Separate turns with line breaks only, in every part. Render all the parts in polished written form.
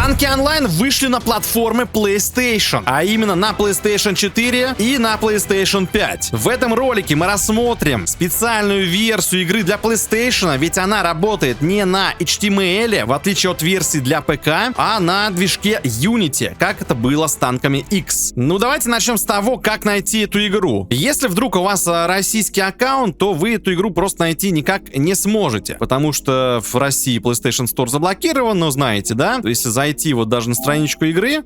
Танки онлайн вышли на платформы PlayStation, а именно на PlayStation 4 и на PlayStation 5. В этом ролике мы рассмотрим специальную версию игры для PlayStation, ведь она работает не на HTML, в отличие от версии для ПК, а на движке Unity, как это было с танками X. Ну давайте начнем с того, как найти эту игру. Если вдруг у вас российский аккаунт, то вы эту игру просто найти никак не сможете, потому что в России PlayStation Store заблокирован, но знаете, да? То есть зайти вот даже на страничку игры,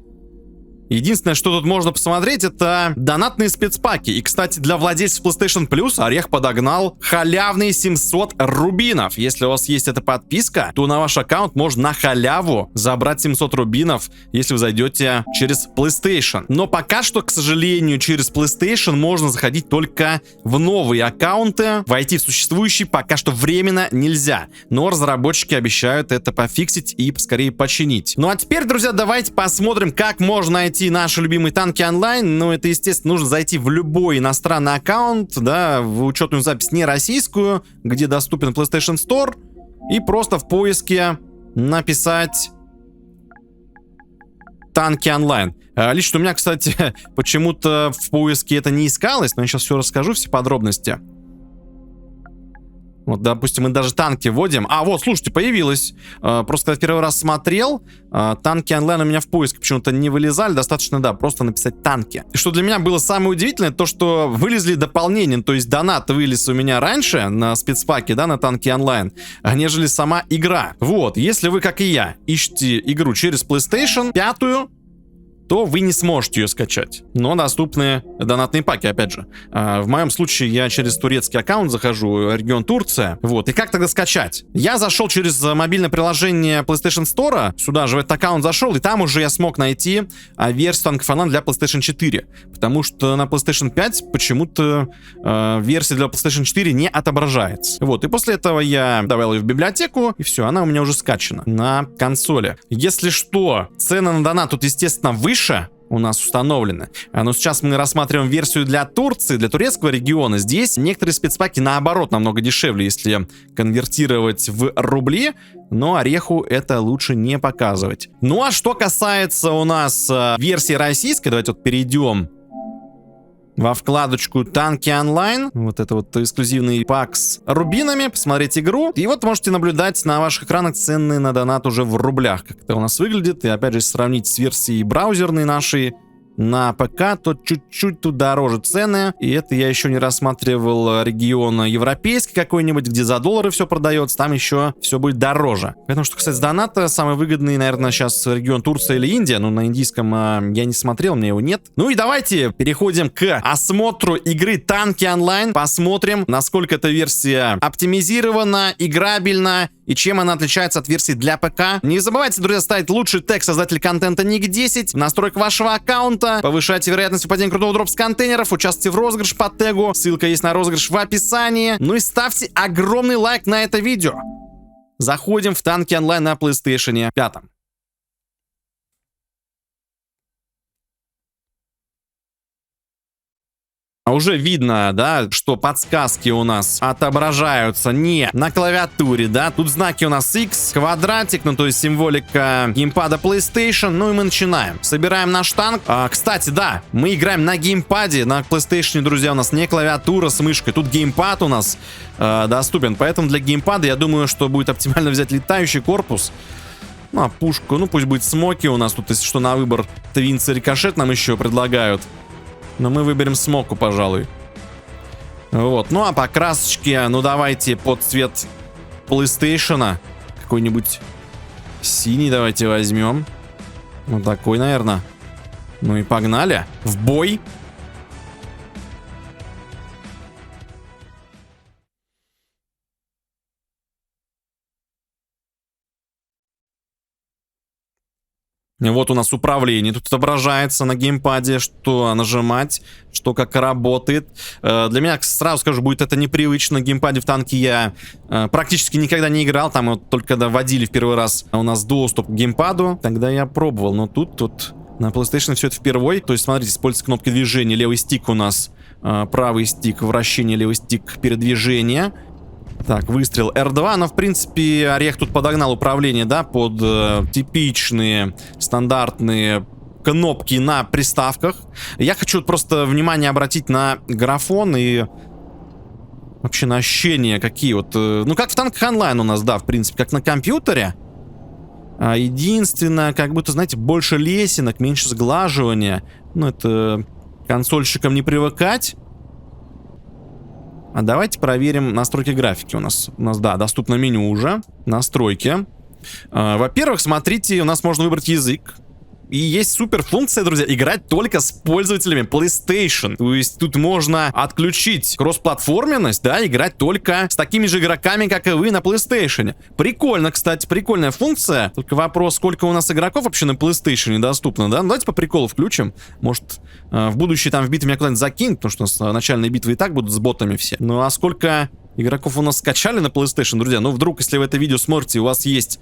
единственное, что тут можно посмотреть, это донатные спецпаки. И, кстати, для владельцев PlayStation Plus Орех подогнал халявные 700 рубинов. Если у вас есть эта подписка, то на ваш аккаунт можно на халяву забрать 700 рубинов, если вы зайдете через PlayStation. Но пока что, к сожалению, через PlayStation можно заходить только в новые аккаунты. Войти в существующие пока что временно нельзя. Но разработчики обещают это пофиксить и поскорее починить. Ну а теперь, друзья, давайте посмотрим, как можно найти наши любимые танки онлайн. Но это, естественно, нужно зайти в любой иностранный аккаунт, да, в учетную запись не российскую, где доступен PlayStation Store, и просто в поиске написать танки онлайн. Лично у меня, кстати, почему-то в поиске это не искалось, но я сейчас все расскажу, все подробности. Вот, допустим, мы даже танки вводим. А, вот, слушайте, появилось. Просто когда в первый раз смотрел, танки онлайн у меня в поиске почему-то не вылезали. Достаточно, да, просто написать танки. И что для меня было самое удивительное, то, что вылезли дополнения. То есть донат вылез у меня раньше на спецпаке, да, на танки онлайн, нежели сама игра. Вот, если вы, как и я, ищете игру через PlayStation 5, то вы не сможете ее скачать. Но доступны донатные паки, опять же. В моем случае я через турецкий аккаунт захожу, регион Турция. Вот, и как тогда скачать? Я зашел через мобильное приложение PlayStation Store, сюда же в этот аккаунт зашел, и там уже я смог найти версию танков онлайн для PlayStation 4. Потому что на PlayStation 5 почему-то версия для PlayStation 4 не отображается. Вот, и после этого я добавил ее в библиотеку, и все, она у меня уже скачана на консоли. Если что, цены на донат тут, естественно, выше у нас установлены. Но сейчас мы рассматриваем версию для Турции, для турецкого региона. Здесь некоторые спецпаки, наоборот, намного дешевле, если конвертировать в рубли. Но Ореху это лучше не показывать. Ну а что касается у нас версии российской, давайте вот перейдем во вкладочку «Танки онлайн». Вот это вот эксклюзивный пак с рубинами. Посмотреть игру. И вот можете наблюдать на ваших экранах цены на донат уже в рублях. Как это у нас выглядит. И опять же, сравнить с версией браузерной нашей на ПК, то чуть-чуть тут дороже цены. И это я еще не рассматривал регион европейский какой-нибудь, где за доллары все продается. Там еще все будет дороже. Поэтому, что касается доната, самый выгодный, наверное, сейчас регион Турция или Индия. Но на индийском я не смотрел, у меня его нет. Ну и давайте переходим к осмотру игры Танки онлайн. Посмотрим, насколько эта версия оптимизирована, играбельна и чем она отличается от версии для ПК. Не забывайте, друзья, ставить лучший тег создатель контента Ник10 в настройках вашего аккаунта. Повышайте вероятность выпадения крутого дропа с контейнеров. Участвуйте в розыгрыше по тегу. Ссылка есть на розыгрыш в описании. Ну и ставьте огромный лайк на это видео. Заходим в танки онлайн на PlayStation 5. Уже видно, да, что подсказки у нас отображаются не на клавиатуре, да. Тут знаки у нас X, квадратик, ну то есть символика геймпада PlayStation. Ну и мы начинаем. Собираем наш танк. Кстати, да, мы играем на геймпаде. На PlayStation, друзья, у нас не клавиатура с мышкой. Тут геймпад у нас доступен. Поэтому для геймпада, я думаю, что будет оптимально взять летающий корпус. Ну а пушку, ну пусть будет смоки у нас. Тут, если что, на выбор твинс и рикошет нам еще предлагают. Но мы выберем смоку, пожалуй. Вот. Ну, а по красочке, ну, давайте под цвет PlayStation. Какой-нибудь синий давайте возьмем. Вот такой, наверное. Ну и погнали. В бой. Вот у нас управление. Тут отображается на геймпаде, что нажимать, что как работает. Для меня, сразу скажу, будет это непривычно. На геймпаде в танке я практически никогда не играл. Там вот только когда вводили в первый раз у нас доступ к геймпаду, тогда я пробовал. Но тут на PlayStation все это впервые. То есть, смотрите, используется кнопки движения. Левый стик у нас, правый стик вращения, левый стик передвижения. Так, выстрел R2, но в принципе Орех тут подогнал управление, да, под типичные стандартные кнопки на приставках. Я хочу просто внимание обратить на графон и вообще на ощущения какие вот. Ну, как в танках онлайн у нас, да, в принципе, как на компьютере. Единственное, как будто, знаете, больше лесенок, меньше сглаживания. Ну, это консольщикам не привыкать. А давайте проверим настройки графики. У нас, да, доступно меню уже. Настройки. Во-первых, смотрите, у нас можно выбрать язык. И есть супер функция, друзья, играть только с пользователями PlayStation. То есть тут можно отключить кроссплатформенность, да, играть только с такими же игроками, как и вы на PlayStation. Прикольно, кстати, прикольная функция. Только вопрос, сколько у нас игроков вообще на PlayStation доступно, да? Ну, давайте по приколу включим. Может, в будущее там в битве меня куда-нибудь закинет, потому что у нас начальные битвы и так будут с ботами все. Ну, а сколько игроков у нас скачали на PlayStation, друзья? Ну, вдруг, если вы это видео смотрите, у вас есть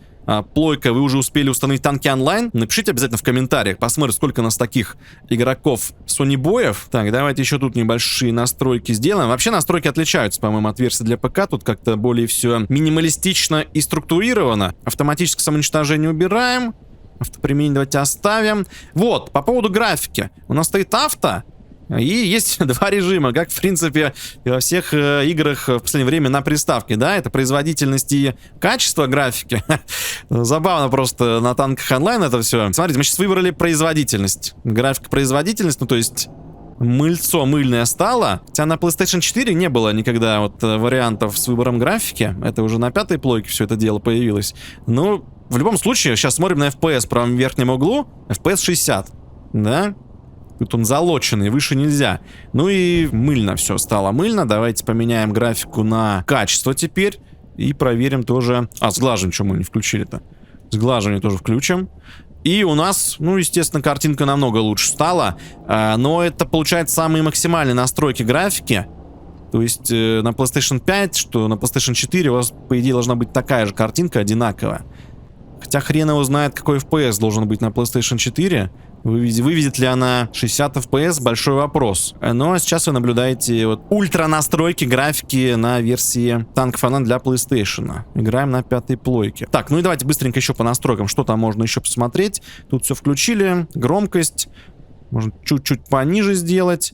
плойка, вы уже успели установить танки онлайн, напишите обязательно в комментариях, посмотрим, сколько у нас таких игроков сонибоев. Так, давайте еще тут небольшие настройки сделаем. Вообще настройки отличаются, по-моему, от версии для ПК. Тут как-то более все минималистично и структурировано. Автоматическое самоуничтожение убираем. Автоприменение давайте оставим. Вот, по поводу графики. У нас стоит авто. И есть два режима, как, в принципе, во всех играх в последнее время на приставке, да, это производительность и качество графики. Забавно просто на танках онлайн это все. Смотрите, мы сейчас выбрали производительность. Графика производительность, ну, то есть мыльцо мыльное стало. Хотя на PlayStation 4 не было никогда вот вариантов с выбором графики. Это уже на 5-й плойке все это дело появилось. Ну, в любом случае, сейчас смотрим на FPS в правом верхнем углу. FPS 60, да? Тут он залоченный, выше нельзя. Ну и мыльно все стало мыльно. Давайте поменяем графику на качество теперь. И проверим тоже... сглаживание, что мы не включили-то? Сглаживание тоже включим. И у нас, ну, естественно, картинка намного лучше стала. Но это, получается, самые максимальные настройки графики. То есть на PlayStation 5, что на PlayStation 4 у вас, по идее, должна быть такая же картинка, одинаковая. Хотя хрен его знает, какой FPS должен быть на PlayStation 4. Выведет ли она 60 FPS, большой вопрос. Ну а сейчас вы наблюдаете вот ультра настройки графики на версии танков онлайн для PlayStation. Играем на 5-й плойке. Так, ну и давайте быстренько еще по настройкам, что там можно еще посмотреть. Тут все включили. Громкость. Можно чуть-чуть пониже сделать.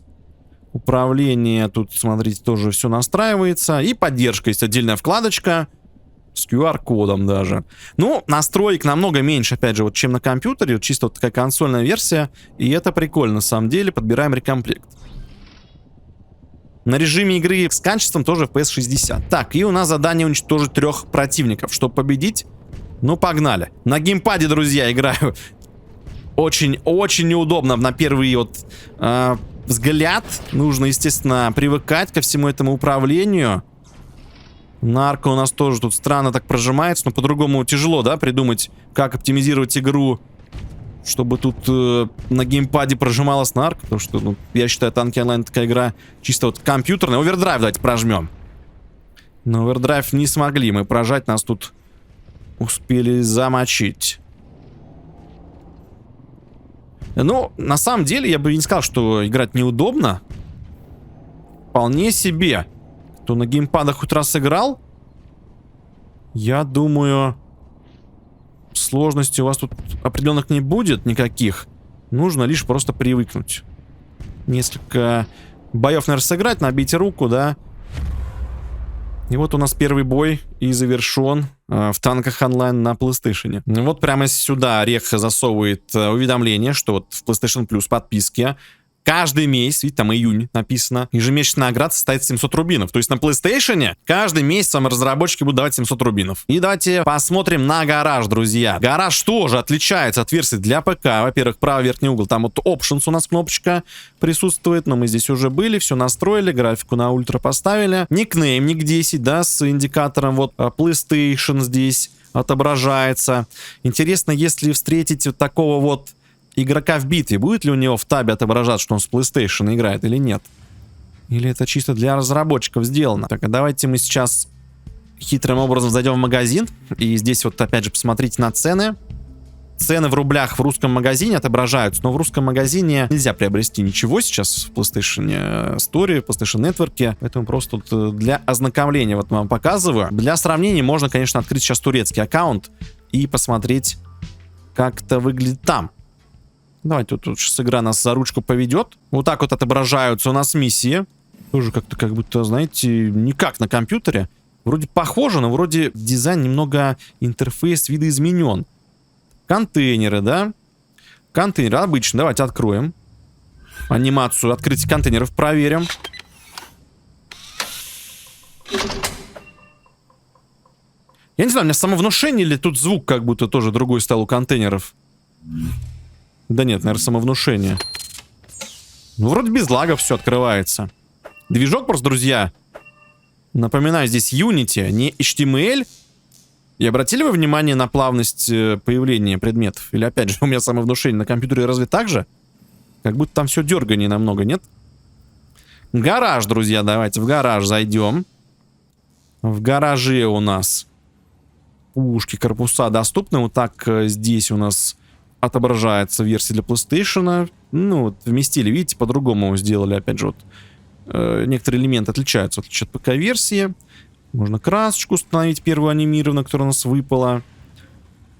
Управление тут, смотрите, тоже все настраивается. И поддержка. Есть отдельная вкладочка. С QR-кодом даже. Ну, настроек намного меньше, опять же, вот, чем на компьютере. Вот чисто вот такая консольная версия. И это прикольно, на самом деле. Подбираем рекомплект. На режиме игры с качеством тоже FPS 60. Так, и у нас задание уничтожить 3 противников. Чтобы победить, ну, погнали. На геймпаде, друзья, играю. Очень-очень неудобно на первый вот взгляд. Нужно, естественно, привыкать ко всему этому управлению. Нарко у нас тоже тут странно так прожимается, но по-другому тяжело, да, придумать, как оптимизировать игру, чтобы тут на геймпаде прожималась нарко, потому что, ну, я считаю, танки онлайн такая игра чисто вот компьютерная. Овердрайв давайте прожмем. Но овердрайв не смогли мы прожать, нас тут успели замочить. Ну, на самом деле, я бы не сказал, что играть неудобно. Вполне себе. Кто на геймпадах хоть раз играл, я думаю, сложностей у вас тут определенных не будет никаких. Нужно лишь просто привыкнуть. Несколько боев, наверное, сыграть, набить руку, да. И вот у нас первый бой и завершен в танках онлайн на PlayStation. Вот прямо сюда Орех засовывает уведомление, что вот в PlayStation Plus подписке каждый месяц, видите, там июнь написано, ежемесячная награда составит 700 рубинов. То есть на PlayStation каждый месяц вам разработчики будут давать 700 рубинов. И давайте посмотрим на гараж, друзья. Гараж тоже отличается от версии для ПК. Во-первых, правый верхний угол, там вот Options у нас кнопочка присутствует, но мы здесь уже были, все настроили, графику на ультра поставили. Никнейм, ник 10, да, с индикатором вот PlayStation здесь отображается. Интересно, если встретить вот такого вот игрока в битве, будет ли у него в табе отображаться, что он с PlayStation играет или нет? Или это чисто для разработчиков сделано? Так, а давайте мы сейчас хитрым образом зайдем в магазин. И здесь вот опять же посмотрите на цены. цены в рублях в русском магазине отображаются, но в русском магазине нельзя приобрести ничего сейчас в PlayStation Store, PlayStation Network, поэтому просто тут для ознакомления вот вам показываю. Для сравнения можно, конечно, открыть сейчас турецкий аккаунт и посмотреть, как это выглядит там. Давайте тут сейчас игра нас за ручку поведет. Вот так вот отображаются у нас миссии. Тоже как-то как будто, знаете, не как на компьютере. Вроде похоже, но вроде дизайн немного, интерфейс видоизменен. Контейнеры, да? Контейнеры обычно. Давайте откроем. Анимацию открытия контейнеров проверим. Я не знаю, у меня самовнушение или тут звук как будто тоже другой стал у контейнеров. Да нет, наверное, самовнушение. Ну, вроде без лагов все открывается. Движок просто, друзья. Напоминаю, здесь Unity, не HTML. И обратили вы внимание на плавность появления предметов? Или опять же, у меня самовнушение на компьютере разве так же? Как будто там все дерганее намного, нет? Гараж, друзья, давайте в гараж зайдем. В гараже у нас пушки, корпуса доступны. Вот так здесь у нас отображается версия для PlayStation. Ну, вот вместили, видите, по-другому сделали, опять же, вот. Некоторые элементы отличаются, в отличие от ПК-версии. Можно красочку установить, первую анимированную, которая у нас выпала.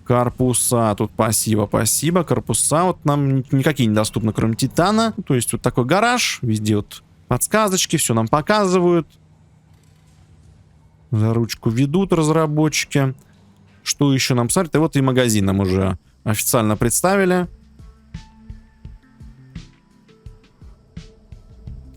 Корпуса, тут спасибо. Корпуса вот нам никакие недоступны, кроме Титана. То есть вот такой гараж, везде вот подсказочки, все нам показывают. За ручку ведут разработчики. Что еще нам смотрят? И вот и магазин нам уже официально представили.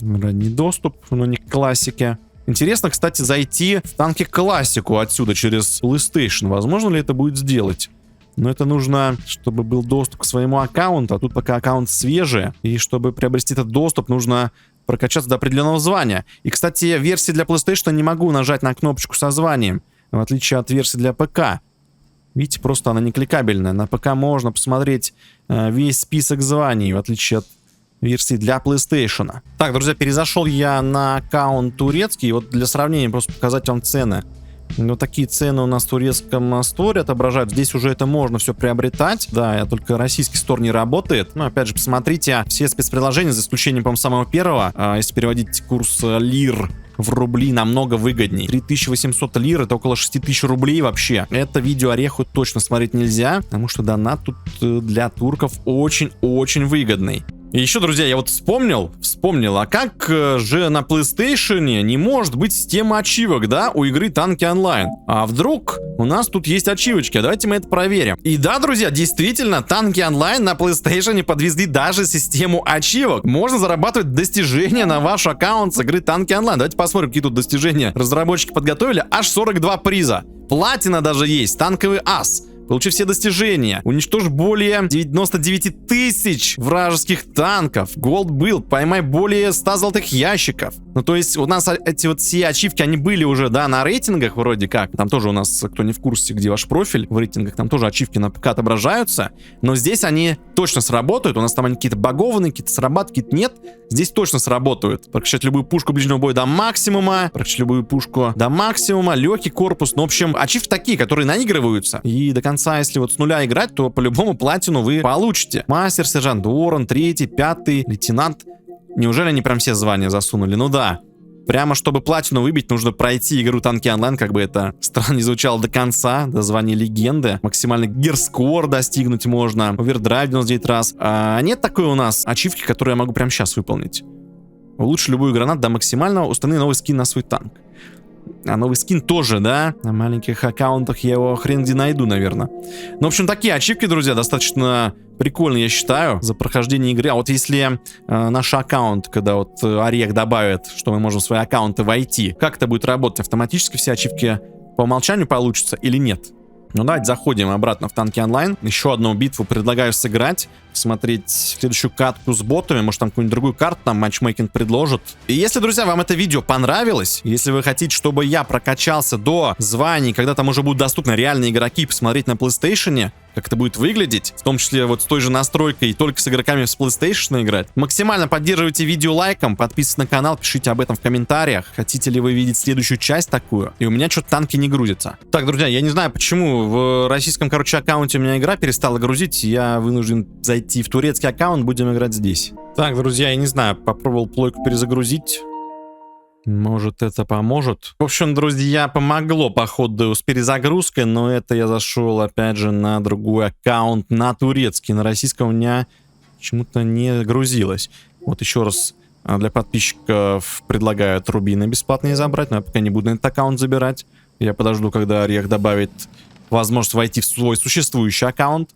Ранний доступ, но не к классике. Интересно, кстати, зайти в танки классику отсюда через PlayStation. Возможно ли это будет сделать? Но это нужно, чтобы был доступ к своему аккаунту. А тут пока аккаунт свежий. И чтобы приобрести этот доступ, нужно прокачаться до определенного звания. И, кстати, в версии для PlayStation не могу нажать на кнопочку со званием. В отличие от версии для ПК. Видите, просто она не кликабельная. На ПК можно посмотреть весь список званий, в отличие от версии для PlayStation. Так, друзья, перезашел я на аккаунт турецкий. Вот для сравнения просто показать вам цены. Вот такие цены у нас в турецком сторе отображают. Здесь уже это можно все приобретать. Да, только российский стор не работает. Но опять же, посмотрите все спецприложения, за исключением, по-моему, самого первого. Если переводить курс лир в рубли, намного выгодней. 3800 лир, это около 6000 рублей вообще. Это видео ореху точно смотреть нельзя, потому что донат тут для турков очень-очень выгодный. И еще, друзья, я вот вспомнил, а как же на PlayStation не может быть система ачивок, да, у игры Танки Онлайн? А вдруг у нас тут есть ачивочки? Давайте мы это проверим. И да, друзья, действительно, Танки Онлайн на PlayStation подвезли даже систему ачивок. Можно зарабатывать достижения на ваш аккаунт с игры Танки Онлайн. Давайте посмотрим, какие тут достижения разработчики подготовили. Аж 42 приза. Платина даже есть, танковый ас. Получи все достижения. Уничтожь более 99 тысяч вражеских танков. Gold Build. Поймай более 100 золотых ящиков. Ну, то есть у нас эти вот все ачивки, они были уже, да, на рейтингах вроде как. Там тоже у нас, кто не в курсе, где ваш профиль в рейтингах, там тоже ачивки на ПК отображаются. Но здесь они точно сработают. У нас там они какие-то багованные, какие-то срабатывают, какие-то нет. Здесь точно сработают. Прокачать любую пушку ближнего боя до максимума. Прокачать любую пушку до максимума. Легкий корпус. Ну, в общем, ачивки такие, которые наигрываются. И до конца, если вот с нуля играть, то по-любому платину вы получите. Мастер, сержант, ворон, 3-й, 5-й, лейтенант. Неужели они прям все звания засунули? Ну да. Прямо чтобы платину выбить, нужно пройти игру Танки Онлайн, как бы это странно не звучало, до конца, до звания легенды. Максимальный гирскор достигнуть можно. Овердрайв 99 раз. А нет такой у нас ачивки, которую я могу прямо сейчас выполнить. Улучши любую гранату до максимального, установи новый скин на свой танк. А новый скин тоже, да? На маленьких аккаунтах я его хрен где найду, наверное. Ну, в общем, такие ачивки, друзья, достаточно прикольные, я считаю, за прохождение игры. А вот если наш аккаунт, когда вот Орех добавит, что мы можем в свои аккаунты войти, как это будет работать? Автоматически все ачивки по умолчанию получатся или нет? Ну, давайте заходим обратно в Танки Онлайн. Еще одну битву предлагаю сыграть. Посмотреть следующую катку с ботами. Может, там какую-нибудь другую карту нам матчмейкинг предложат. И если, друзья, вам это видео понравилось, если вы хотите, чтобы я прокачался до званий, когда там уже будут доступны реальные игроки, посмотреть на PlayStation, как это будет выглядеть, в том числе вот с той же настройкой и только с игроками с PlayStation играть. Максимально поддерживайте видео лайком, подписывайтесь на канал, пишите об этом в комментариях. Хотите ли вы видеть следующую часть такую? И у меня что-то танки не грузятся. Так, друзья, я не знаю, почему в российском, короче, аккаунте у меня игра перестала грузить. Я вынужден зайти в турецкий аккаунт, будем играть здесь. Так, друзья, я не знаю, попробовал плойку перезагрузить. Может, это поможет. В общем, друзья, помогло, походу, с перезагрузкой, но это я зашел, опять же, на другой аккаунт, на турецкий. На российском у меня почему-то не грузилось. Вот еще раз для подписчиков предлагают рубины бесплатные забрать, но я пока не буду на этот аккаунт забирать. Я подожду, когда Орех добавит возможность войти в свой существующий аккаунт.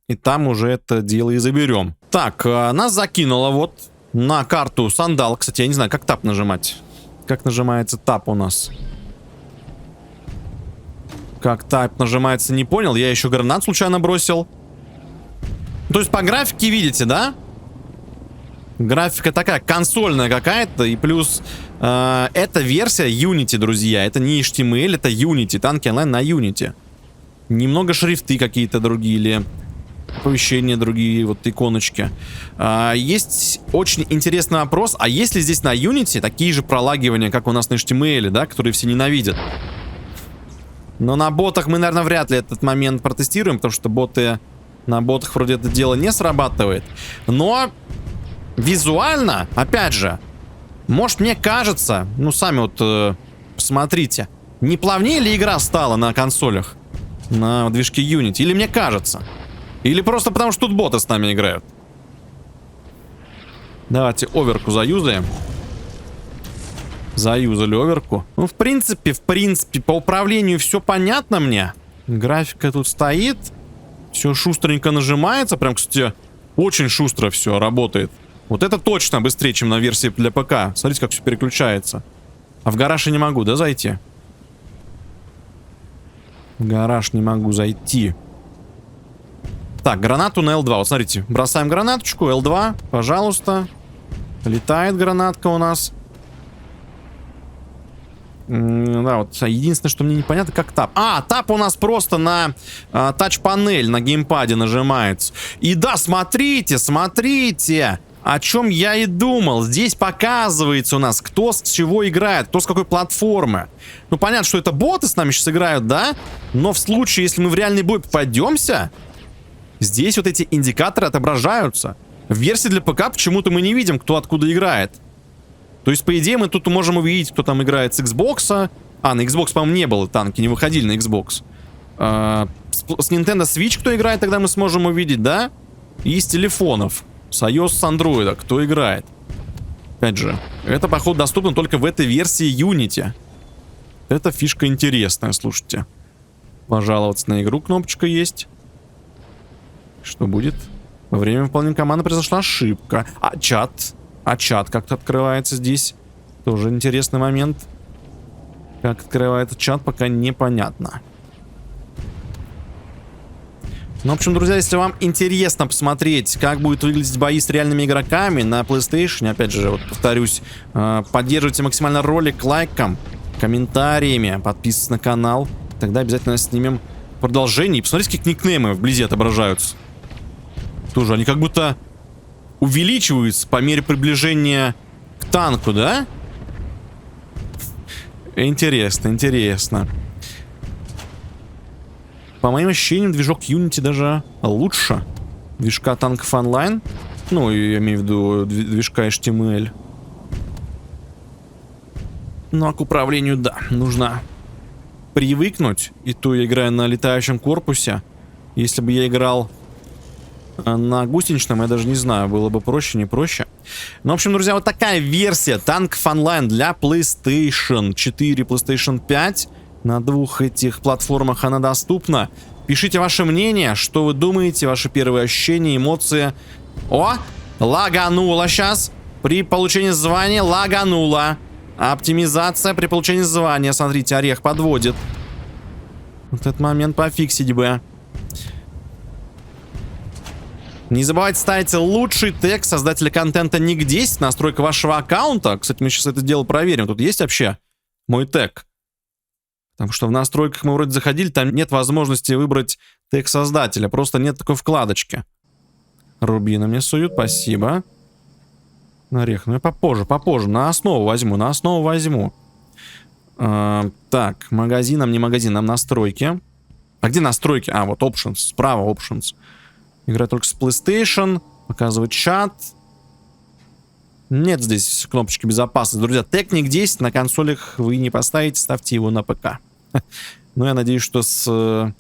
И там уже это дело и заберем. Так, нас закинуло вот на карту Сандал. Кстати, я не знаю, как тап нажимать. Как нажимается тап у нас? Как тап нажимается, не понял. Я еще гранат случайно бросил. То есть по графике видите, да? Графика такая консольная какая-то. И плюс это версия Unity, друзья. Это не HTML, это Unity. Танки онлайн на Unity. Немного шрифты какие-то другие или оповещения другие, вот иконочки. Есть очень интересный вопрос. А есть ли здесь на Unity такие же пролагивания, как у нас на HTML, да, которые все ненавидят? Но на ботах мы, наверное, вряд ли этот момент протестируем, потому что боты... На ботах вроде это дело не срабатывает. Но визуально, опять же, может, мне кажется, ну, сами вот посмотрите, не плавнее ли игра стала на консолях, на движке Unity? Или мне кажется? Или просто потому, что тут боты с нами играют? Давайте оверку заюзаем. Заюзали оверку. Ну, в принципе, по управлению все понятно мне. Графика тут стоит. Все шустренько нажимается. Прям, кстати, очень шустро все работает. Вот это точно быстрее, чем на версии для ПК. Смотрите, как все переключается. А в гараж я не могу, да, зайти? В гараж не могу зайти. Так, гранату на L2. Вот смотрите, бросаем гранаточку, L2, пожалуйста. Летает гранатка у нас. Да, вот единственное, что мне непонятно, как тап. А, тап у нас просто на тач-панель, на геймпаде нажимается. И да, смотрите, смотрите, о чем я и думал. Здесь показывается у нас, кто с чего играет, кто с какой платформы. Ну, понятно, что это боты с нами сейчас играют, да? Но в случае, если мы в реальный бой попадемся, здесь вот эти индикаторы отображаются. В версии для ПК почему-то мы не видим, кто откуда играет. То есть, по идее, мы тут можем увидеть, кто там играет с Xbox. А, на Xbox, по-моему, не было танки, не выходили на Xbox. С Nintendo Switch кто играет, тогда мы сможем увидеть, да? И с телефонов. С iOS, с Android, кто играет. Опять же, это, походу, доступно только в этой версии Unity. Это фишка интересная, слушайте. Пожаловаться на игру кнопочка есть. Что будет? Во время выполнения команды произошла ошибка. А чат? А чат как-то открывается здесь. Тоже интересный момент. Как открывается чат, пока непонятно. Ну, в общем, друзья, если вам интересно посмотреть, как будет выглядеть бои с реальными игроками на PlayStation, опять же, вот повторюсь, поддерживайте максимально ролик лайком, комментариями, подписывайтесь на канал. Тогда обязательно снимем продолжение. И посмотрите, какие никнеймы вблизи отображаются. Тоже они как будто увеличиваются по мере приближения к танку, да? Интересно, интересно. По моим ощущениям, движок Unity даже лучше движка танков онлайн. Ну, я имею в виду движка HTML. Ну, а к управлению, да, нужно привыкнуть. И то я играю на летающем корпусе. Если бы я играл на гусеничном, я даже не знаю, было бы проще, не проще. Ну, в общем, друзья, вот такая версия танков онлайн для PlayStation 4, PlayStation 5. На двух этих платформах она доступна. Пишите ваше мнение, что вы думаете, ваши первые ощущения, эмоции. О, лагануло сейчас. При получении звания лагануло. Оптимизация при получении звания. Смотрите, Орех подводит. Вот этот момент пофиксить бы. Не забывайте ставить лучший тег создателя контента ник 10, настройка вашего аккаунта. Кстати, мы сейчас это дело проверим. Тут есть вообще мой тег, Потому что в настройках мы вроде заходили, там нет возможности выбрать тег создателя. Просто нет такой вкладочки. Рубины мне суют, спасибо. Орех, ну я попозже. На основу возьму. Так, магазин, не магазин, нам настройки. А где настройки? А, вот Options, справа Options. Играю только с PlayStation. Показывает чат. Нет здесь кнопочки безопасности. Друзья, Technic 10 на консолях вы не поставите, ставьте его на ПК. Но я надеюсь, что с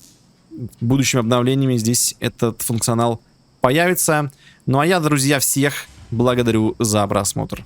будущими обновлениями здесь этот функционал появится. Ну а я, друзья, всех благодарю за просмотр.